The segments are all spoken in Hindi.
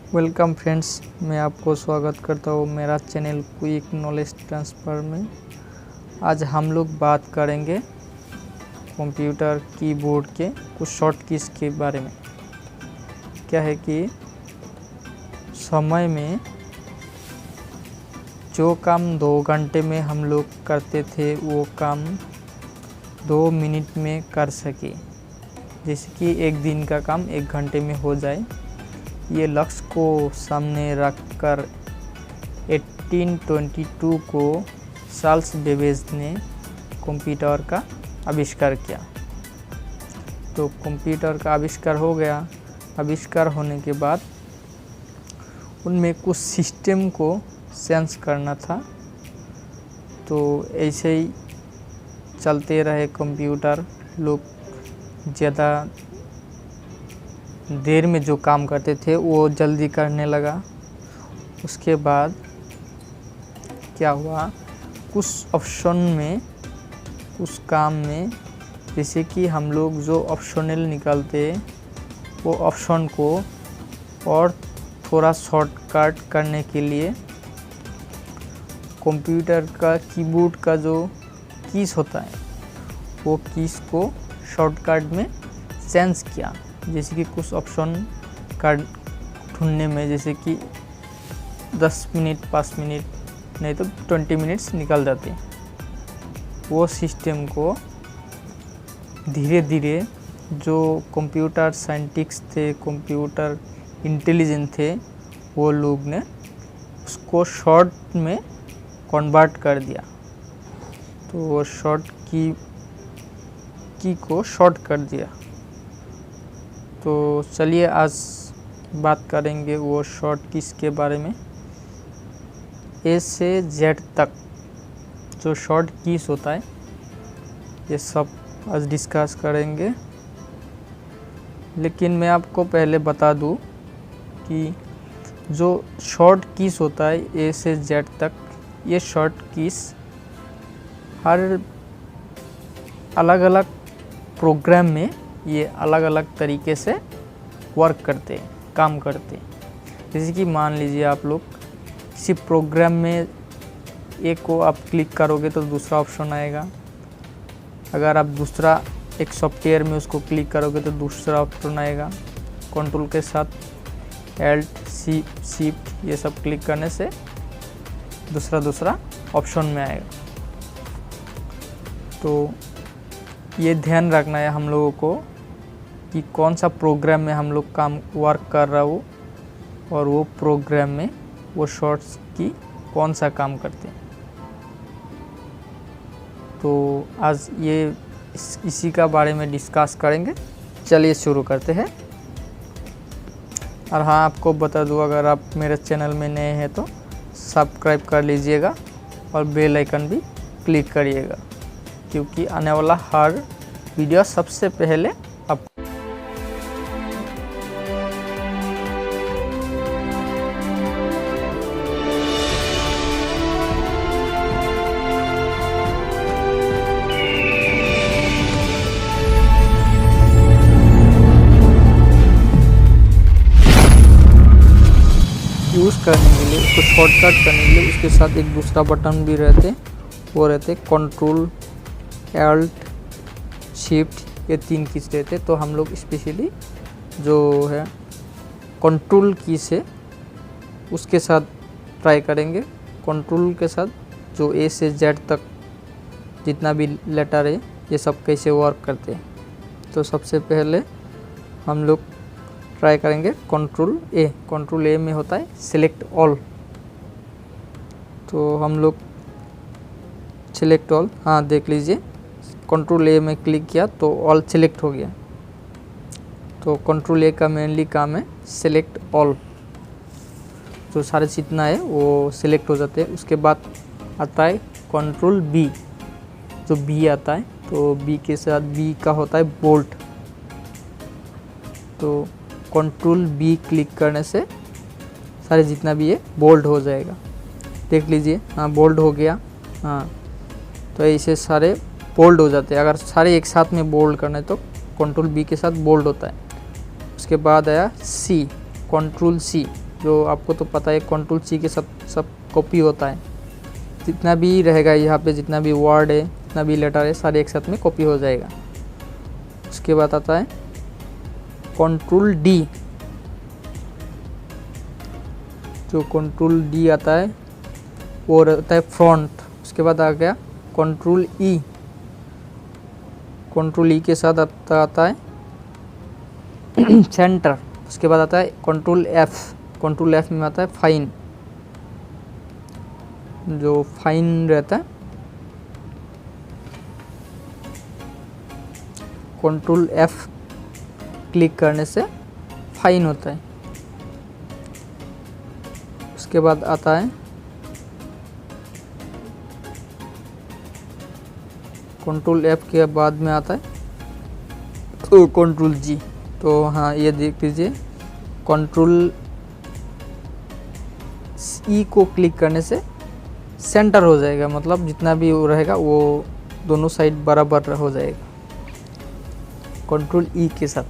वेलकम फ्रेंड्स, मैं आपको स्वागत करता हूँ मेरा चैनल क्विक नॉलेज ट्रांसफ़र में। आज हम लोग बात करेंगे कंप्यूटर कीबोर्ड के कुछ शॉर्ट कीज़ के बारे में। क्या है कि समय में जो काम 2 घंटे में हम लोग करते थे वो काम 2 मिनट में कर सके, जैसे कि एक दिन का काम 1 घंटे में हो जाए। ये लक्ष्य को सामने रखकर 1822 को चार्ल्स बेबेज ने कंप्यूटर का आविष्कार किया। तो कंप्यूटर का आविष्कार हो गया। आविष्कार होने के बाद उनमें कुछ सिस्टम को सेंस करना था, तो ऐसे ही चलते रहे कंप्यूटर। लोग ज़्यादा देर में जो काम करते थे वो जल्दी करने लगा। उसके बाद क्या हुआ, कुछ ऑप्शन में, कुछ काम में, जैसे कि हम लोग जो ऑप्शनल निकालते वो ऑप्शन को और थोड़ा शॉर्टकट करने के लिए कंप्यूटर का कीबोर्ड का जो कीज होता है वो कीज को शॉर्टकट में सेंस किया। जैसे कि कुछ ऑप्शन का ढूंढने में जैसे कि 10 मिनट 5 मिनट नहीं तो 20 मिनट्स निकल जाते। वो सिस्टम को धीरे धीरे जो कंप्यूटर साइंटिस्ट थे, कंप्यूटर इंटेलिजेंट थे, वो लोग ने उसको शॉर्ट में कन्वर्ट कर दिया। तो वो शॉर्ट की को शॉर्ट कर दिया। तो चलिए आज बात करेंगे वो शॉर्ट कीज के बारे में। ए से जेड तक जो शॉर्ट कीज होता है ये सब आज डिस्कस करेंगे। लेकिन मैं आपको पहले बता दूं कि जो शॉर्ट कीज होता है ए से जेड तक, ये शॉर्ट कीज हर अलग अलग प्रोग्राम में ये अलग अलग तरीके से वर्क करते, काम करते। जैसे कि मान लीजिए आप लोग किसी प्रोग्राम में एक को आप क्लिक करोगे तो दूसरा ऑप्शन आएगा। अगर आप दूसरा एक सॉफ्टवेयर में उसको क्लिक करोगे तो दूसरा ऑप्शन आएगा। कंट्रोल के साथ एल्ट शिफ्ट ये सब क्लिक करने से दूसरा ऑप्शन में आएगा। तो ये ध्यान रखना है हम लोगों को कि कौन सा प्रोग्राम में हम लोग काम वर्क कर रहा हो और वो प्रोग्राम में वो शॉर्ट्स की कौन सा काम करते हैं। तो आज ये इसी का बारे में डिस्कस करेंगे। चलिए शुरू करते हैं। और हाँ, आपको बता दूँ, अगर आप मेरे चैनल में नए हैं तो सब्सक्राइब कर लीजिएगा और बेल आइकन भी क्लिक करिएगा, क्योंकि आने वाला हर वीडियो सबसे पहले आप यूज़ करने के लिए, उसको शॉर्टकट करने के लिए उसके साथ एक दूसरा बटन भी रहते, वो रहते कंट्रोल एल्ट शिफ्ट, ये 3 कीज रहते। तो हम लोग स्पेशली जो है कंट्रोल की से उसके साथ ट्राई करेंगे। कंट्रोल के साथ जो ए से जेड तक जितना भी लेटर है ये सब कैसे वर्क करते हैं। तो सबसे पहले हम लोग ट्राई करेंगे कंट्रोल ए। कंट्रोल ए में होता है सिलेक्ट ऑल। तो हम लोग सिलेक्ट ऑल, हाँ देख लीजिए, कंट्रोल ए में क्लिक किया तो ऑल सिलेक्ट हो गया। तो कंट्रोल ए का मेनली काम है सिलेक्ट ऑल, जो सारे जितना है वो सिलेक्ट हो जाते हैं। उसके बाद आता है कंट्रोल बी, जो बी आता है, तो बी के साथ बी का होता है बोल्ट। तो कंट्रोल बी क्लिक करने से सारे जितना भी है बोल्ड हो जाएगा। देख लीजिए, हाँ बोल्ड हो गया। हाँ, तो ऐसे सारे बोल्ड हो जाते हैं। अगर सारे एक साथ में बोल्ड करना है तो कंट्रोल बी के साथ बोल्ड होता है। उसके बाद आया सी, कंट्रोल सी, जो आपको तो पता है कंट्रोल सी के साथ सब कॉपी होता है, जितना भी रहेगा यहाँ पे, जितना भी वर्ड है, जितना भी लेटर है, सारे एक साथ में कॉपी हो जाएगा। उसके बाद आता है कंट्रोल डी, जो कंट्रोल डी आता है वो रहता है फ्रंट। उसके बाद आ गया कंट्रोल ई, कंट्रोल ई के साथ आता है सेंटर। उसके बाद आता है कंट्रोल एफ, कंट्रोल एफ में आता है फाइन, जो फाइन रहता है। कंट्रोल एफ क्लिक करने से फाइन होता है। उसके बाद आता है कंट्रोल एफ के बाद में आता है तो कंट्रोल जी। तो हाँ, ये देख लीजिए, कंट्रोल ई को क्लिक करने से सेंटर हो जाएगा, मतलब जितना भी वो रहेगा वो दोनों साइड बराबर हो जाएगा कंट्रोल ई के साथ।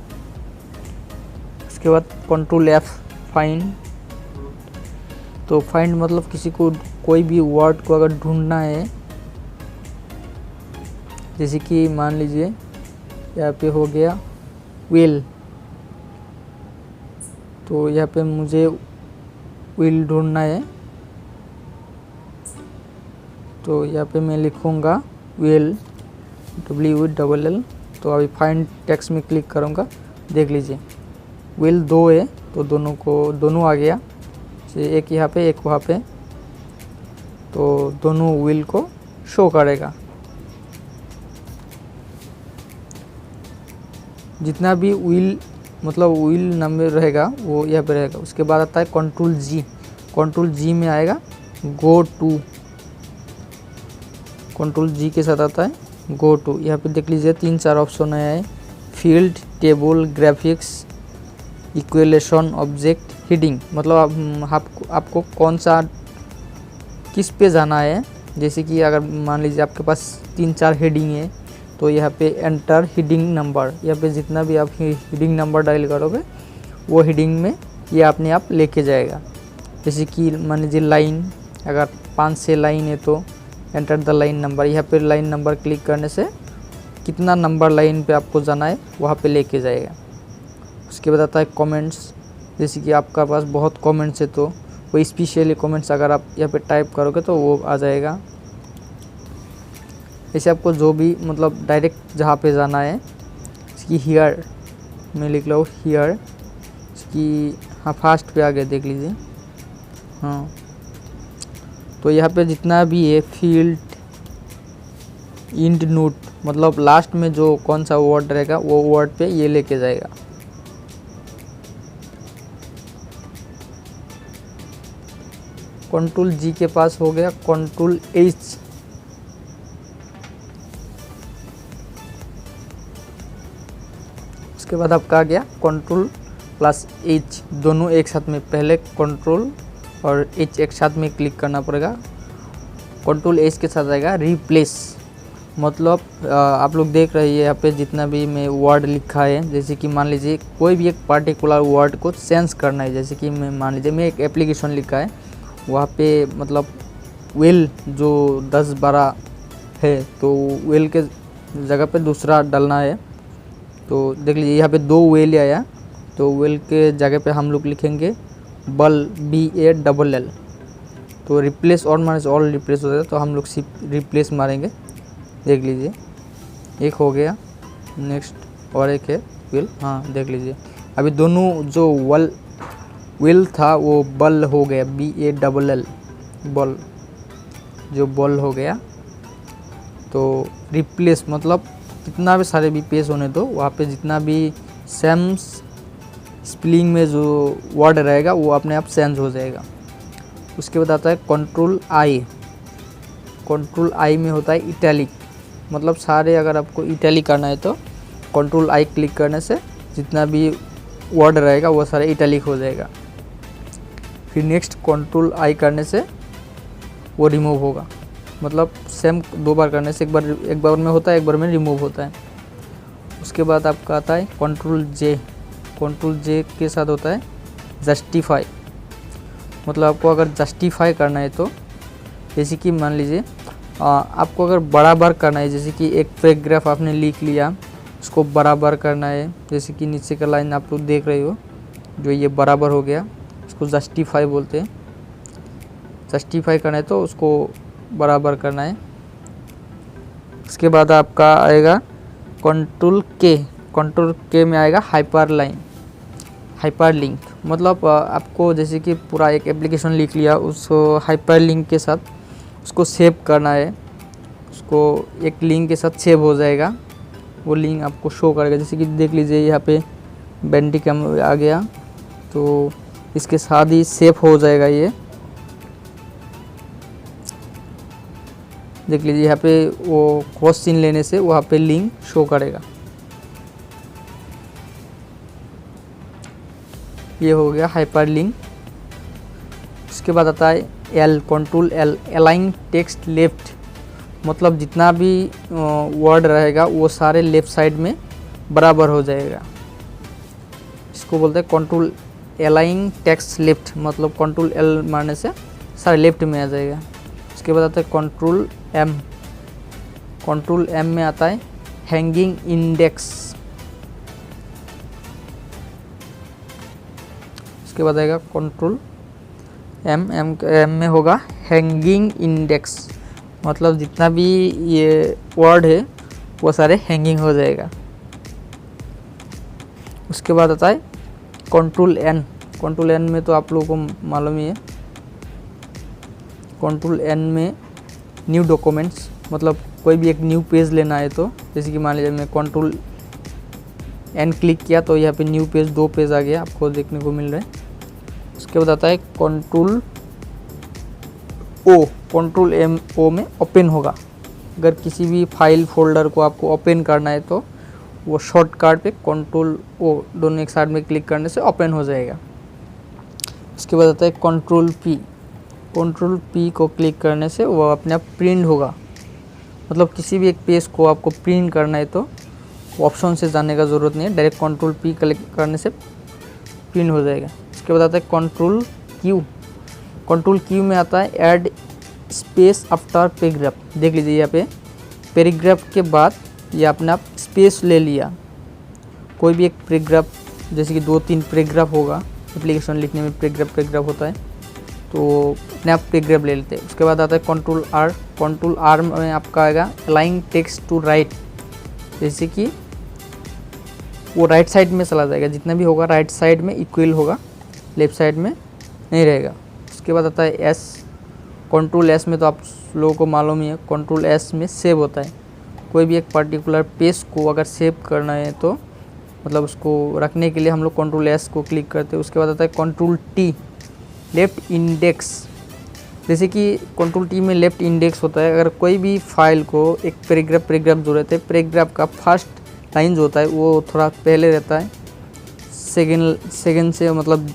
उसके बाद कंट्रोल एफ फाइंड, तो फाइंड मतलब किसी को कोई भी वर्ड को अगर ढूंढना है, जैसे कि मान लीजिए यहाँ पे हो गया विल, तो यहाँ पे मुझे विल ढूंढना है, तो यहाँ पे मैं लिखूँगा विल, WILL। तो अभी फाइंड टेक्स्ट में क्लिक करूँगा, देख लीजिए विल दो है तो दोनों आ गया, एक यहाँ पे एक वहाँ पे, तो दोनों विल को शो करेगा। जितना भी विल मतलब विल नंबर रहेगा वो यहाँ पे रहेगा। उसके बाद आता है कंट्रोल जी, कंट्रोल जी में आएगा गो टू, कंट्रोल जी के साथ आता है गो टू। यहाँ पे देख लीजिए 3-4 ऑप्शन है, field, table, graphics, equation, object, heading. मतलब आपको कौन सा किस पे जाना है। जैसे कि अगर मान लीजिए आपके पास 3-4 हेडिंग है तो यहाँ पे एंटर हेडिंग नंबर, यहाँ पे जितना भी आप हेडिंग नंबर डायल करोगे वो हेडिंग में ये अपने आप लेके जाएगा। जैसे कि मान लीजिए लाइन, अगर 5-6 लाइन है तो एंटर द लाइन नंबर, यहाँ पे लाइन नंबर क्लिक करने से कितना नंबर लाइन पे आपको जाना है वहाँ पे लेके जाएगा। उसके बाद आता है कमेंट्स, जैसे कि आपका पास बहुत कमेंट्स है तो वो स्पेशली कमेंट्स अगर आप यहाँ पे टाइप करोगे तो वो आ जाएगा। ऐसे आपको जो भी मतलब डायरेक्ट जहाँ पे जाना है, इसकी हियर मैं लिख लो हियर, इसकी हाँ फास्ट पे आ गया, देख लीजिए। हाँ, तो यहाँ पे जितना भी है फील्ड, इंड नोट, मतलब लास्ट में जो कौन सा वर्ड रहेगा वो वर्ड पे ये लेके जाएगा। कंट्रोल जी के पास हो गया कंट्रोल एच, उसके बाद आपका आ गया कंट्रोल प्लस एच, दोनों एक साथ में, पहले कंट्रोल और एच एक साथ में क्लिक करना पड़ेगा। कंट्रोल एच के साथ आएगा रिप्लेस, मतलब आप लोग देख रहे हैं यहाँ पे जितना भी मैं वर्ड लिखा है, जैसे कि मान लीजिए कोई भी एक पार्टिकुलर वर्ड को चेंज करना है। जैसे कि मैं मान लीजिए मैं एक एप्लीकेशन लिखा है, वहाँ पे मतलब विल जो 10-12 है तो विल के जगह पे दूसरा डालना है। तो देख लीजिए यहाँ पे 2 विल आया, तो विल के जगह पे हम लोग लिखेंगे बल, BALL। तो रिप्लेस और माइनस ऑल रिप्लेस हो जाता है, तो हम लोग सिर्फ रिप्लेस मारेंगे। देख लीजिए एक हो गया, नेक्स्ट और एक है विल। हाँ देख लीजिए अभी दोनों जो विल था वो बल हो गया, BALL बल, जो बल हो गया। तो रिप्लेस मतलब कितना भी सारे भी पेज होने दो, वहाँ पे जितना भी सेम स्पेलिंग में जो वर्ड रहेगा वो अपने आप चेंज हो जाएगा। उसके बाद आता है कंट्रोल आई, कंट्रोल आई में होता है इटैलिक, मतलब सारे अगर आपको इटैलिक करना है तो कंट्रोल आई क्लिक करने से जितना भी वर्ड रहेगा वो सारे इटैलिक हो जाएगा। फिर नेक्स्ट कंट्रोल आई करने से वो रिमूव होगा, मतलब सेम 2 बार करने से एक बार में होता है, एक बार में रिमूव होता है। उसके बाद आपका आता है कंट्रोल जे, कंट्रोल जे के साथ होता है जस्टिफाई, मतलब आपको अगर जस्टिफाई करना है तो जैसे कि मान लीजिए आपको अगर बराबर करना है, जैसे कि एक पैराग्राफ आपने लिख लिया, उसको बराबर करना है, जैसे कि नीचे का लाइन आप लोग देख रहे हो जो ये बराबर हो गया, उसको जस्टिफाई बोलते हैं। जस्टिफाई करना है तो उसको बराबर करना है। इसके बाद आपका आएगा कंट्रोल के में आएगा हाइपरलाइन, हाइपरलिंक। मतलब आपको जैसे कि पूरा एक एप्लीकेशन लिख लिया, उस हाइपरलिंक के साथ उसको सेव करना है, उसको एक लिंक के साथ सेव हो जाएगा, वो लिंक आपको शो करेगा। जैसे कि देख लीजिए यहाँ पे बैंडिकम आ गया, तो इसके साथ ही सेव हो जाएगा ये। देख लीजिए यहाँ पे वो क्रॉस चिन्ह लेने से वहाँ पे लिंक शो करेगा। ये हो गया हाइपर लिंक। उसके बाद आता है L, control L, align text left. मतलब जितना भी वर्ड रहेगा वो सारे लेफ्ट साइड में बराबर हो जाएगा। इसको बोलते हैं कंट्रोल अलाइन टेक्स्ट लेफ्ट, मतलब कंट्रोल एल मारने से सारे लेफ्ट में आ जाएगा। उसके बाद आता है कंट्रोल एम। कंट्रोल एम में आता है हैंगिंग इंडेक्स। उसके बाद आएगा कंट्रोल एम, एम में होगा हैंगिंग इंडेक्स, मतलब जितना भी ये वर्ड है वो सारे हैंगिंग हो जाएगा। उसके बाद आता है कंट्रोल एन। कंट्रोल एन में तो आप लोगों को मालूम ही है, कंट्रोल एन में न्यू डॉक्यूमेंट्स, मतलब कोई भी एक न्यू पेज लेना है तो जैसे कि मान लीजिए मैं कंट्रोल एन क्लिक किया तो यहाँ पे न्यू पेज, 2 पेज आ गया आपको देखने को मिल रहा है। उसके बाद आता है control O. Control M O में ओपन होगा। अगर किसी भी फाइल फोल्डर को आपको ओपन करना है तो वो शॉर्टकट पे कंट्रोल ओ दोनों एक साइड में क्लिक करने से ओपन हो जाएगा। उसके बाद आता है कंट्रोल पी। कंट्रोल पी को क्लिक करने से वो अपने आप प्रिंट होगा। मतलब किसी भी एक पेज को आपको प्रिंट करना है तो ऑप्शन से जाने का ज़रूरत नहीं है, डायरेक्ट कंट्रोल पी क्लिक करने से प्रिंट हो जाएगा। उसके बाद आता है कंट्रोल क्यू। कंट्रोल क्यू में आता है ऐड स्पेस आफ्टर पैराग्राफ। देख लीजिए यहाँ पे पैराग्राफ के बाद ये अपने आप स्पेस ले लिया। कोई भी एक पैराग्राफ, जैसे कि 2-3 पैराग्राफ होगा, एप्लीकेशन लिखने में पैराग्राफ होता है, तो अपने आप पैराग्राफ ले लेते हैं। उसके बाद आता है कंट्रोल आर। कंट्रोल आर में आपका आएगा अलाइन टेक्स्ट टू राइट, जैसे कि वो राइट साइड में चला जाएगा, जितना भी होगा राइट साइड में इक्वल होगा, लेफ्ट साइड में नहीं रहेगा। उसके बाद आता है एस। कंट्रोल एस में तो आप लोगों को मालूम ही है, कंट्रोल एस में सेव होता है। कोई भी एक पर्टिकुलर पेज को अगर सेव करना है तो मतलब उसको रखने के लिए हम लोग कंट्रोल एस को क्लिक करते हैं। उसके बाद आता है कंट्रोल टी, लेफ्ट इंडेक्स। जैसे कि कंट्रोल टी में लेफ्ट इंडेक्स होता है। अगर कोई भी फाइल को एक पैराग्राफ जो रहते हैं, पैराग्राफ का फर्स्ट लाइन जो होता है वो थोड़ा पहले रहता है, सेकेंड से मतलब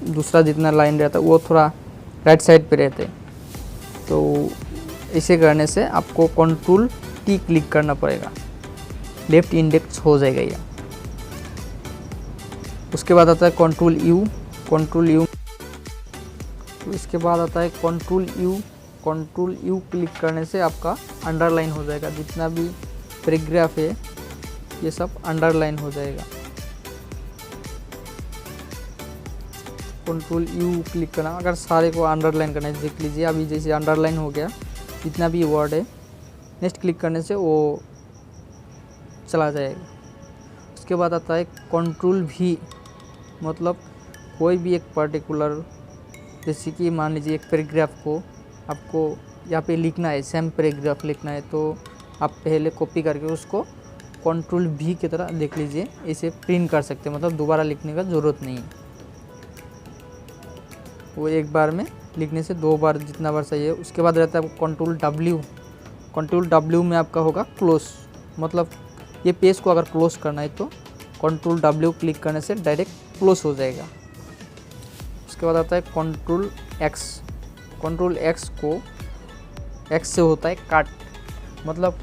दूसरा जितना लाइन रहता है वो थोड़ा राइट साइड पे रहते हैं। तो इसे करने से आपको कंट्रोल टी क्लिक करना पड़ेगा, लेफ्ट इंडेक्स हो जाएगा ये। उसके बाद आता है कंट्रोल यू। कंट्रोल यू, तो इसके बाद आता है control you. Control you click करने से आपका अंडरलाइन हो जाएगा, जितना भी पैराग्राफ है ये सब अंडरलाइन हो जाएगा। कंट्रोल यू क्लिक करना, अगर सारे को अंडरलाइन करना है, देख लीजिए अभी जैसे अंडरलाइन हो गया जितना भी वर्ड है, नेक्स्ट क्लिक करने से वो चला जाएगा। उसके बाद आता है कंट्रोल भी, मतलब कोई भी एक पर्टिकुलर, जैसे कि मान लीजिए एक पैराग्राफ को आपको यहाँ पे लिखना है, सेम पैराग्राफ लिखना है, तो आप पहले कॉपी करके उसको कंट्रोल भी की तरह देख लीजिए इसे प्रिंट कर सकते हैं, मतलब दोबारा लिखने का ज़रूरत नहीं है। वो एक बार में लिखने से 2 बार जितना बार चाहिए। उसके बाद रहता है कंट्रोल डब्ल्यू। कंट्रोल डब्ल्यू में आपका होगा क्लोज, मतलब ये पेज को अगर क्लोज करना है तो कंट्रोल डब्ल्यू क्लिक करने से डायरेक्ट क्लोज हो जाएगा। उसके बाद आता है कंट्रोल एक्स। कंट्रोल एक्स को एक्स से होता है काट, मतलब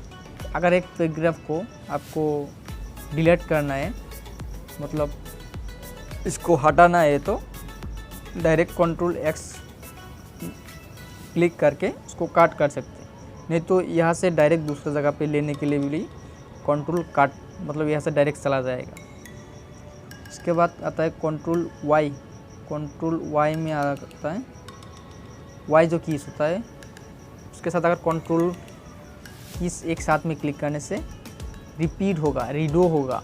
अगर एक पैराग्राफ को आपको डिलीट करना है, मतलब इसको हटाना है, तो डायरेक्ट कंट्रोल एक्स क्लिक करके उसको काट कर सकते हैं, नहीं तो यहाँ से डायरेक्ट दूसरी जगह पे लेने के लिए भी कंट्रोल काट मतलब यहाँ से डायरेक्ट चला जाएगा। इसके बाद आता है कंट्रोल वाई में आता है वाई जो कीज होता है उसके साथ अगर कंट्रोल कीज एक साथ में क्लिक करने से रिपीट होगा, रीडो होगा,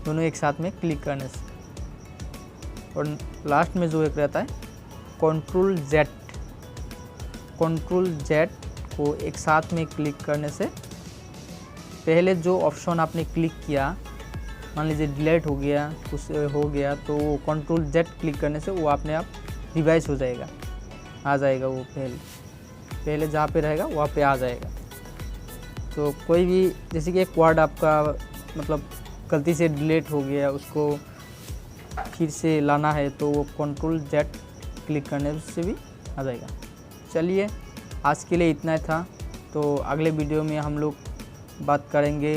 दोनों एक साथ में क्लिक करने से। और लास्ट में जो एक रहता है कंट्रोल जेड को एक साथ में क्लिक करने से पहले जो ऑप्शन आपने क्लिक किया, मान लीजिए डिलीट हो गया, कुछ हो गया, तो वो कंट्रोल जेड क्लिक करने से वो अपने आप रिवाइज हो जाएगा, आ जाएगा, वो पहले जहाँ पे रहेगा वहाँ पे आ जाएगा। तो कोई भी जैसे कि एक वर्ड आपका मतलब गलती से डिलीट हो गया, उसको फिर से लाना है तो वो कंट्रोल जेड क्लिक करने से भी आ जाएगा। चलिए आज के लिए इतना था, तो अगले वीडियो में हम लोग बात करेंगे